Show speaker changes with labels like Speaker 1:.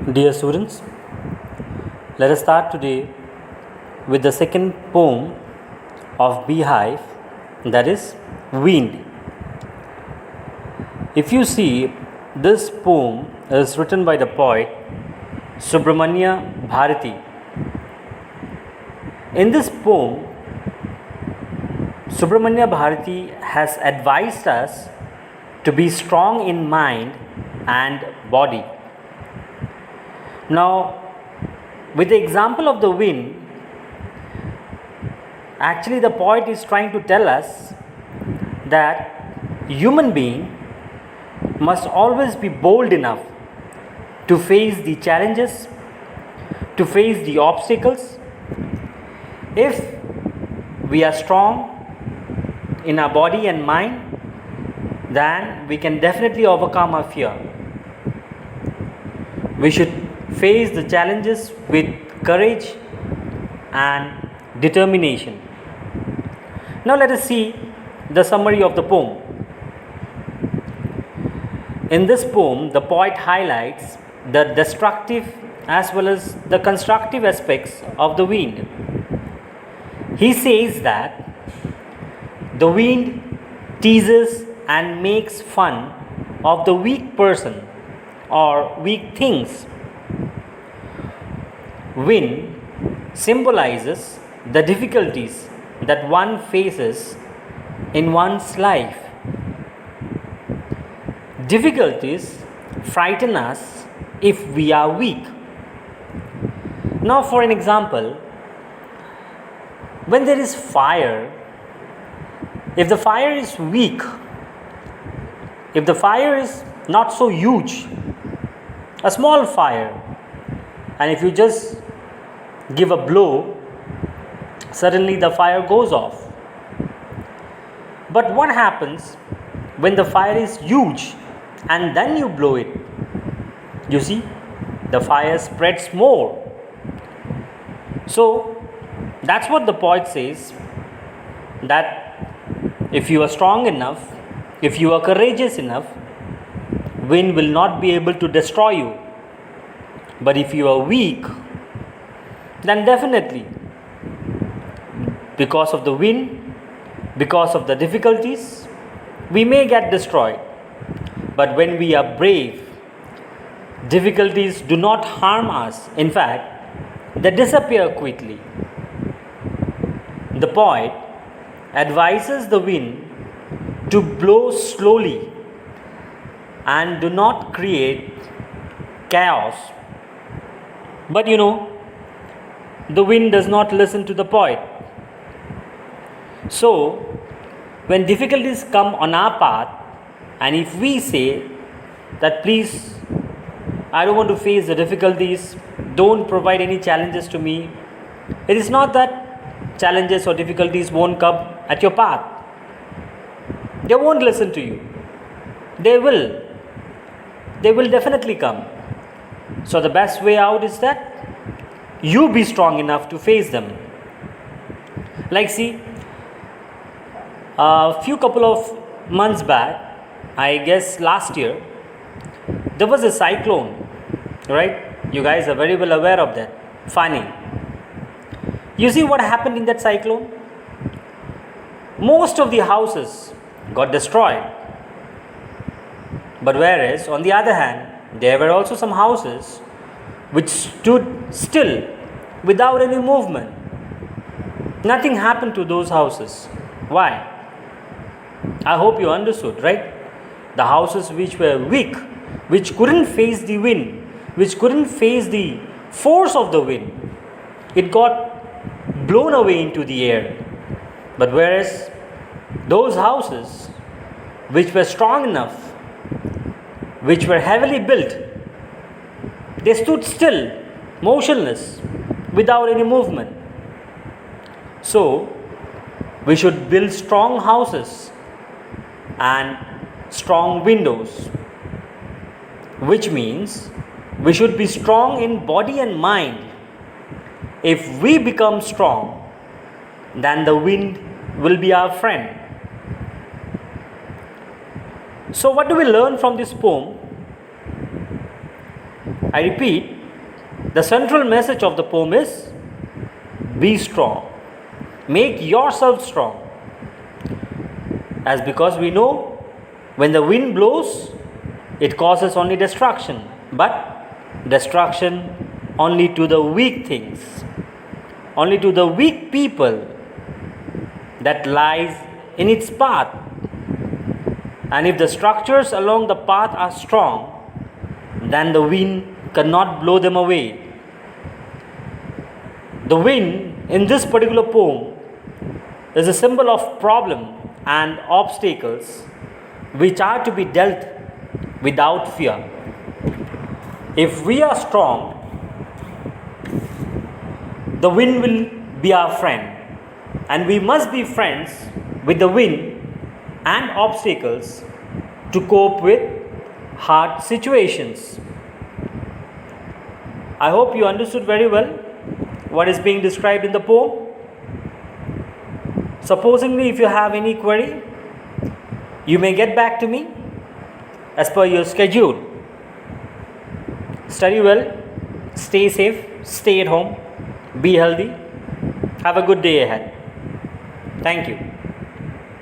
Speaker 1: Dear students, let us start today with the second poem of Beehive, that is Wind. If you see, this poem is written by the poet Subramanya Bharati. In this poem, Subramanya Bharati has advised us to be strong in mind and body. Now, with the example of the wind, actually the poet is trying to tell us that human being must always be bold enough to face the challenges, to face the obstacles. If we are strong in our body and mind, then we can definitely overcome our fear. We should face the challenges with courage and determination. Now let us see the summary of the poem. In this poem, the poet highlights the destructive as well as the constructive aspects of the wind. He says that the wind teases and makes fun of the weak person or weak things. Wind symbolizes the difficulties that one faces in one's life. Difficulties frighten us if we are weak. Now, for an example, when there is fire, if the fire is weak, if the fire is not so huge, a small fire, and if you just give a blow, suddenly the fire goes off. But what happens when the fire is huge and then you blow it? You see, the fire spreads more. So that's what the poet says, that if you are strong enough, if you are courageous enough, wind will not be able to destroy you. But if you are weak, then definitely, because of the wind, because of the difficulties, we may get destroyed. But when we are brave, difficulties do not harm us. In fact, they disappear quickly. The poet advises the wind to blow slowly and do not create chaos. But the wind does not listen to the poet. So, when difficulties come on our path, and if we say that please, I don't want to face the difficulties, don't provide any challenges to me, it is not that challenges or difficulties won't come at your path. They won't listen to you. They will definitely come. So the best way out is that you be strong enough to face them. Like, see, a few couple of months back, I guess last year, there was a cyclone, right? You guys are very well aware of that. Fani. You see what happened in that cyclone? Most of the houses got destroyed. But whereas, on the other hand, there were also some houses which stood still without any movement. Nothing happened to those houses. Why? I hope you understood, right? The houses which were weak, which couldn't face the wind, which couldn't face the force of the wind, it got blown away into the air. But whereas those houses which were strong enough, which were heavily built, they stood still, motionless, without any movement. So, we should build strong houses and strong windows, which means we should be strong in body and mind. If we become strong, then the wind will be our friend. So, what do we learn from this poem? I repeat, the central message of the poem is be strong. Make yourself strong. As because we know when the wind blows, it causes only destruction, but destruction only to the weak things, only to the weak people that lies in its path. And if the structures along the path are strong, then the wind cannot blow them away. The wind in this particular poem is a symbol of problem and obstacles which are to be dealt without fear. If we are strong, the wind will be our friend, and we must be friends with the wind and obstacles to cope with hard situations. I hope you understood very well what is being described in the poem. Supposingly, if you have any query, you may get back to me as per your schedule. Study well, stay safe, stay at home, be healthy. Have a good day ahead. Thank you.